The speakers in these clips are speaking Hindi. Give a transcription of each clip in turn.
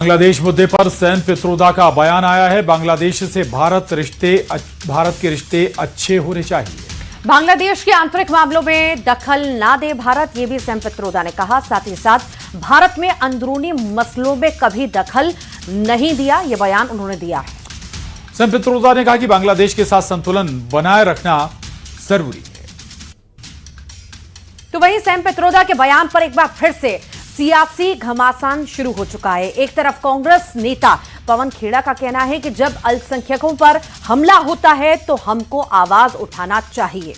बांग्लादेश मुद्दे पर सैम पित्रोदा का बयान आया है। बांग्लादेश से भारत के रिश्ते अच्छे होने चाहिए। बांग्लादेश के आंतरिक मामलों में दखल ना दे भारत, ये भी सैम पित्रोदा ने कहा। साथ ही साथ भारत में अंदरूनी मसलों में कभी दखल नहीं दिया, ये बयान उन्होंने दिया है। सैम पित्रोदा ने कहा कि बांग्लादेश के साथ संतुलन बनाए रखना जरूरी है। तो वहीं सैम पित्रोदा के बयान पर एक बार फिर से सियासी घमासान शुरू हो चुका है। एक तरफ कांग्रेस नेता पवन खेड़ा का कहना है कि जब अल्पसंख्यकों पर हमला होता है तो हमको आवाज उठाना चाहिए।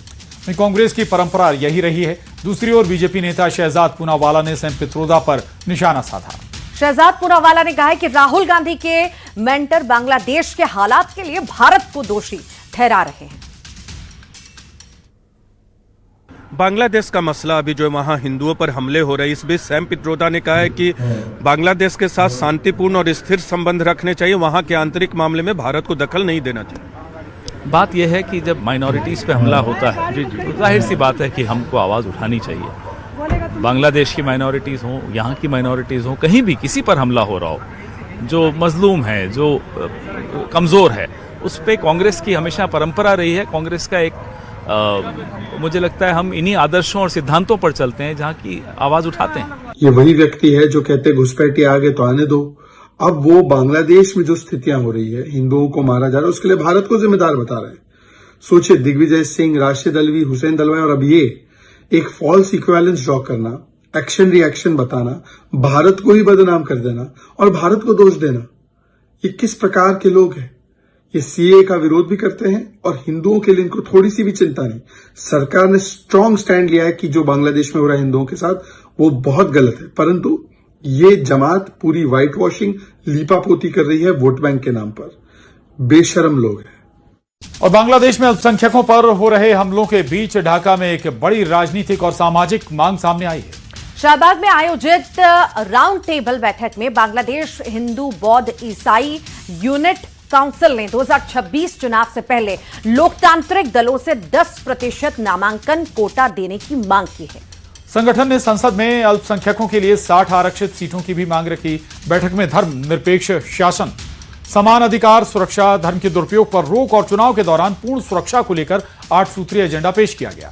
कांग्रेस की परंपरा यही रही है। दूसरी ओर बीजेपी नेता शहजाद पूनावाला ने सैम पित्रोदा पर निशाना साधा। शहजाद पूनावाला ने कहा है कि राहुल गांधी के मेंटर बांग्लादेश के हालात के लिए भारत को दोषी ठहरा रहे हैं। बांग्लादेश का मसला अभी जो वहाँ हिंदुओं पर हमले हो रहे हैं, इस बीच सैम पित्रोदा ने कहा है कि बांग्लादेश के साथ शांतिपूर्ण और स्थिर संबंध रखने चाहिए, वहाँ के आंतरिक मामले में भारत को दखल नहीं देना चाहिए। बात यह है कि जब माइनॉरिटीज़ पे हमला होता है तो जाहिर सी बात है कि हमको आवाज़ उठानी चाहिए। बांग्लादेश की माइनॉरिटीज़ हों, यहाँ की माइनॉरिटीज़ हों, कहीं भी किसी पर हमला हो रहा हो, जो मजलूम है, जो कमज़ोर है, उस पर कांग्रेस की हमेशा परंपरा रही है। कांग्रेस का एक मुझे लगता है हम इन्हीं आदर्शों और सिद्धांतों पर चलते हैं जहाँ की आवाज उठाते हैं। ये वही व्यक्ति है जो कहते घुसपैठिए आगे तो आने दो। अब वो बांग्लादेश में जो स्थितियां हो रही है, हिंदुओं को मारा जा रहा है, उसके लिए भारत को जिम्मेदार बता रहे हैं। सोचिए, दिग्विजय सिंह, राशिद अल्वी, हुसैन दलवाई और अब ये एक फॉल्स इक्विवेलेंस ड्रॉ करना, एक्शन रिएक्शन बताना, भारत को ही बदनाम कर देना और भारत को दोष देना, ये किस प्रकार के लोग हैं? ये सीए का विरोध भी करते हैं और हिंदुओं के लिए इनको थोड़ी सी भी चिंता नहीं। सरकार ने स्ट्रांग स्टैंड लिया है कि जो बांग्लादेश में हो रहा है हिंदुओं के साथ वो बहुत गलत है, परंतु ये जमात पूरी व्हाइट वॉशिंग, लीपापोती कर रही है वोट बैंक के नाम पर। बेशरम लोग हैं। और बांग्लादेश में अल्पसंख्यकों पर हो रहे हमलों के बीच ढाका में एक बड़ी राजनीतिक और सामाजिक मांग सामने आई है। शाहबाग में आयोजित राउंड टेबल बैठक में बांग्लादेश हिंदू बौद्ध ईसाई यूनिट काउंसिल ने 2026 चुनाव से पहले लोकतांत्रिक दलों से 10% नामांकन कोटा देने की मांग की है। संगठन ने संसद में अल्पसंख्यकों के लिए 60 आरक्षित सीटों की भी मांग रखी। बैठक में धर्म निरपेक्ष शासन, समान अधिकार, सुरक्षा, धर्म के दुरुपयोग पर रोक और चुनाव के दौरान पूर्ण सुरक्षा को लेकर 8 सूत्रीय एजेंडा पेश किया गया।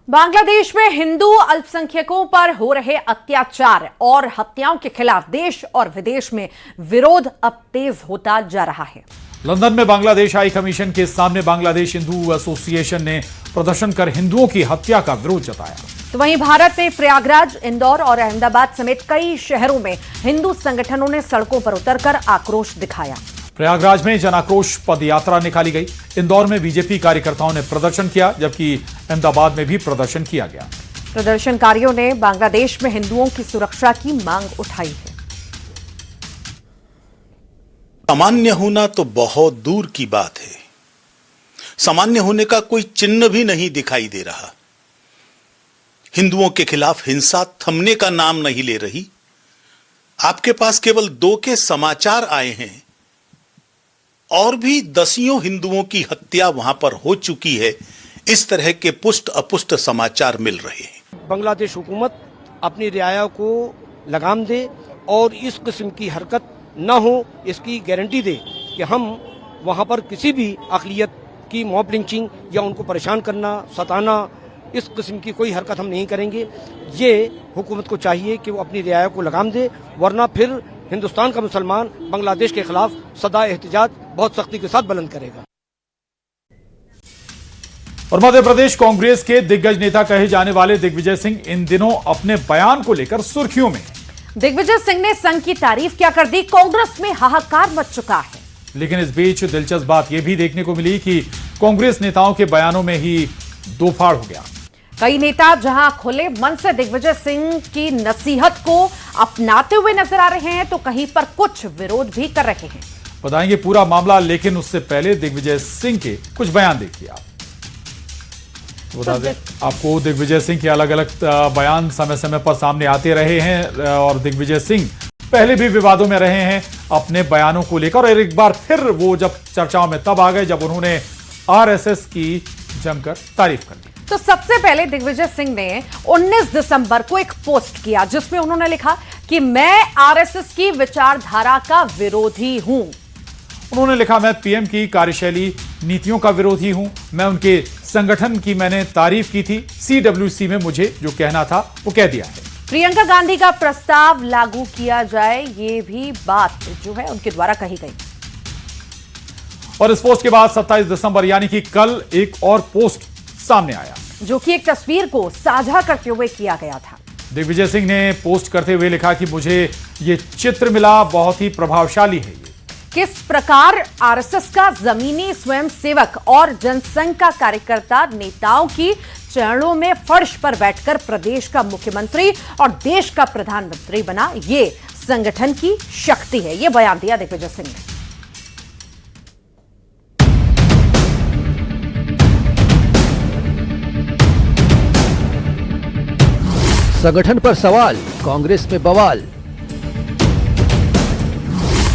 बांग्लादेश में हिंदू अल्पसंख्यकों पर हो रहे अत्याचार और हत्याओं के खिलाफ देश और विदेश में विरोध अब तेज होता जा रहा है। लंदन में बांग्लादेश हाई कमीशन के सामने बांग्लादेश हिंदू एसोसिएशन ने प्रदर्शन कर हिंदुओं की हत्या का विरोध जताया। तो वहीं भारत में प्रयागराज, इंदौर और अहमदाबाद समेत कई शहरों में हिंदू संगठनों ने सड़कों पर उतरकर आक्रोश दिखाया। प्रयागराज में जन आक्रोश पद यात्रा निकाली गई। इंदौर में बीजेपी कार्यकर्ताओं ने प्रदर्शन किया, जबकि अहमदाबाद में भी प्रदर्शन किया गया। प्रदर्शनकारियों ने बांग्लादेश में हिंदुओं की सुरक्षा की मांग उठाई है। सामान्य होना तो बहुत दूर की बात है, सामान्य होने का कोई चिन्ह भी नहीं दिखाई दे रहा। हिंदुओं के खिलाफ हिंसा थमने का नाम नहीं ले रही। आपके पास केवल 2 के समाचार आए हैं और भी दसियों हिंदुओं की हत्या वहां पर हो चुकी है। इस तरह के पुष्ट अपुष्ट समाचार मिल रहे हैं। बांग्लादेश हुकूमत अपनी रियाया को लगाम दे और इस किस्म की हरकत न हो, इसकी गारंटी दे कि हम वहां पर किसी भी अक़लियत की मॉब लिंचिंग या उनको परेशान करना, सताना, इस किस्म की कोई हरकत हम नहीं करेंगे। ये हुकूमत को चाहिए कि वो अपनी रियाया को लगाम दे, वरना फिर हिंदुस्तान का मुसलमान बांग्लादेश के खिलाफ सदा एहतिजाज बहुत सख्ती के साथ बुलंद करेगा। और मध्य प्रदेश कांग्रेस के दिग्गज नेता कहे जाने वाले दिग्विजय सिंह इन दिनों अपने बयान को लेकर सुर्खियों में। दिग्विजय सिंह ने संघ की तारीफ क्या कर दी, कांग्रेस में हाहाकार मच चुका है। लेकिन इस बीच दिलचस्प बात यह भी देखने को मिली कि कांग्रेस नेताओं के बयानों में ही दो फाड़ हो गया। कई नेता जहां खुले मन से दिग्विजय सिंह की नसीहत को अपनाते हुए नजर आ रहे हैं, तो कहीं पर कुछ विरोध भी कर रहे हैं। बताएंगे पूरा मामला, लेकिन उससे पहले दिग्विजय सिंह के कुछ बयान देखिए आप। बता दें आपको, दिग्विजय सिंह के अलग अलग बयान समय समय पर सामने आते रहे हैं और दिग्विजय सिंह पहले भी विवादों में रहे हैं अपने बयानों को लेकर। और एक बार फिर वो जब चर्चाओं में तब आ गए जब उन्होंने आरएसएस की जमकर तारीफ कर दी। तो सबसे पहले दिग्विजय सिंह ने 19 दिसंबर को एक पोस्ट किया जिसमें उन्होंने लिखा कि मैं आरएसएस की विचारधारा का विरोधी हूं। उन्होंने लिखा, मैं पीएम की कार्यशैली नीतियों का विरोधी हूं। मैं उनके संगठन की मैंने तारीफ की थी। सीडब्ल्यूसी में मुझे जो कहना था वो कह दिया है। प्रियंका गांधी का प्रस्ताव लागू किया जाए, ये भी बात जो है उनके द्वारा कही गई। और इस पोस्ट के बाद 27 दिसंबर यानी कि कल एक और पोस्ट सामने आया जो कि एक तस्वीर को साझा करते हुए किया गया था। दिग्विजय सिंह ने पोस्ट करते हुए लिखा कि मुझे ये चित्र मिला, बहुत ही प्रभावशाली है। किस प्रकार आरएसएस का जमीनी स्वयंसेवक और जनसंघ का कार्यकर्ता नेताओं की चरणों में फर्श पर बैठकर प्रदेश का मुख्यमंत्री और देश का प्रधानमंत्री बना, ये संगठन की शक्ति है। ये बयान दिया दिग्विजय सिंह ने। संगठन पर सवाल, कांग्रेस में बवाल।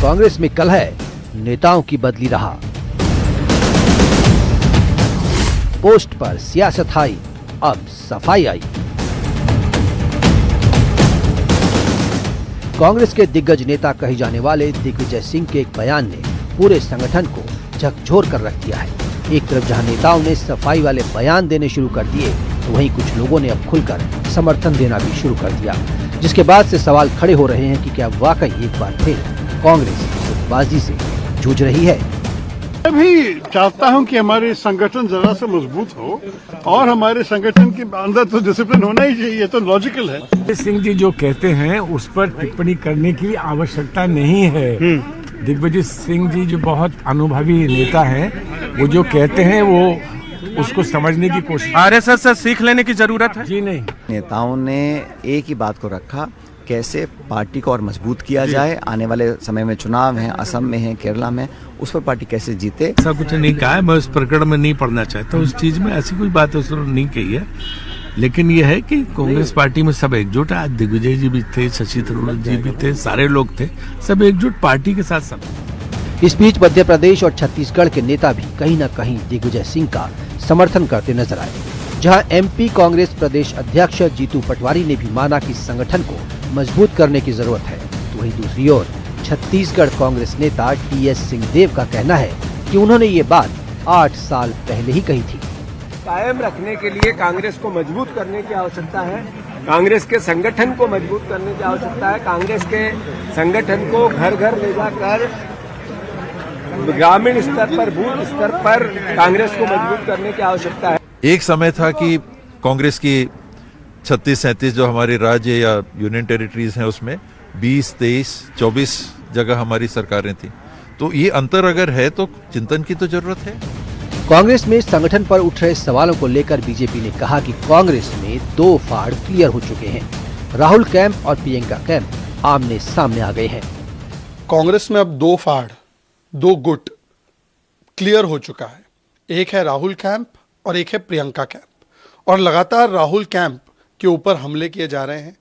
कांग्रेस में कलह, नेताओं की बदली रहा। पोस्ट पर सियासत आई, अब सफाई आई। कांग्रेस के दिग्गज नेता कहे जाने वाले दिग्विजय सिंह के एक बयान ने पूरे संगठन को झकझोर कर रख दिया है। एक तरफ जहां नेताओं ने सफाई वाले बयान देने शुरू कर दिए, तो वहीं कुछ लोगों ने अब खुलकर समर्थन देना भी शुरू कर दिया, जिसके बाद से सवाल खड़े हो रहे हैं कि क्या वाकई एक बार फिर कांग्रेस गुटबाजी से जूझ रही है। मैं भी चाहता हूं कि हमारे संगठन जरा सा मजबूत हो और हमारे संगठन के अंदर तो डिसिप्लिन होना ही चाहिए, तो लॉजिकल है। सिंह जी जो कहते हैं उस पर टिप्पणी करने की आवश्यकता नहीं है। दिग्विजय सिंह जी जो बहुत अनुभवी नेता हैं, वो जो कहते हैं वो उसको समझने की कोशिश। आरएसएस से सीख लेने की जरूरत है। जी नहीं, नेताओं ने एक ही बात को रखा, कैसे पार्टी को और मजबूत किया जाए। आने वाले समय में चुनाव है, असम में है, केरला में, उस पर पार्टी कैसे जीते। ऐसा कुछ नहीं कहा है, मैं उस प्रकरण में नहीं पढ़ना चाहता। उस चीज में ऐसी कोई बात उसने नहीं कही है, लेकिन यह है कि कांग्रेस पार्टी में सब एकजुट है। आज दिग्विजय जी भी थे, शशि थरूर जी भी थे, सारे लोग थे, सब एकजुट पार्टी के साथ सब। इस बीच मध्य प्रदेश और छत्तीसगढ़ के नेता भी कहीं न कहीं दिग्विजय सिंह का समर्थन करते नजर आए। जहां एमपी कांग्रेस प्रदेश अध्यक्ष जीतू पटवारी ने भी माना कि संगठन को मजबूत करने की जरूरत है, तो वहीं दूसरी ओर छत्तीसगढ़ कांग्रेस नेता टीएस सिंहदेव का कहना है कि उन्होंने ये बात 8 साल पहले ही कही थी। कायम रखने के लिए कांग्रेस को मजबूत करने की आवश्यकता है, कांग्रेस के संगठन को मजबूत करने की आवश्यकता है, कांग्रेस के संगठन को घर घर ले जाकर ग्रामीण स्तर पर, बूथ स्तर पर कांग्रेस को मजबूत करने की आवश्यकता है। एक समय था कि कांग्रेस की 36-37 जो हमारे राज्य या यूनियन टेरिटरीज हैं उसमें 20, 23, 24 जगह हमारी सरकारें थी। तो ये अंतर अगर है तो चिंतन की तो जरूरत है। कांग्रेस में संगठन पर उठ रहे सवालों को लेकर बीजेपी ने कहा कि कांग्रेस में 2 फाड़ क्लियर हो चुके हैं। राहुल कैंप और प्रियंका कैंप आमने सामने आ गए हैं। कांग्रेस में अब 2 फाड़, 2 गुट क्लियर हो चुका है। एक है राहुल कैंप और एक है प्रियंका कैंप, और लगातार राहुल कैंप के ऊपर हमले किए जा रहे हैं।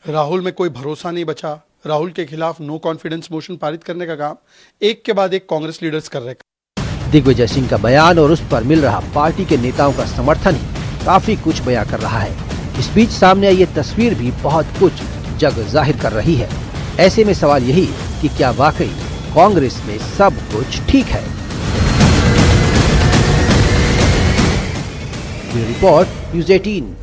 राहुल में कोई भरोसा नहीं बचा। राहुल के खिलाफ नो कॉन्फिडेंस मोशन पारित करने का काम एक के बाद एक कांग्रेस लीडर्स कर रहे हैं। दिग्विजय सिंह का बयान और उस पर मिल रहा पार्टी के नेताओं का समर्थन ही काफी कुछ बयां कर रहा है। इस बीच सामने आई ये तस्वीर भी बहुत कुछ जग जाहिर कर रही है। ऐसे में सवाल यही कि क्या वाकई कांग्रेस में सब कुछ ठीक है। Report news 18।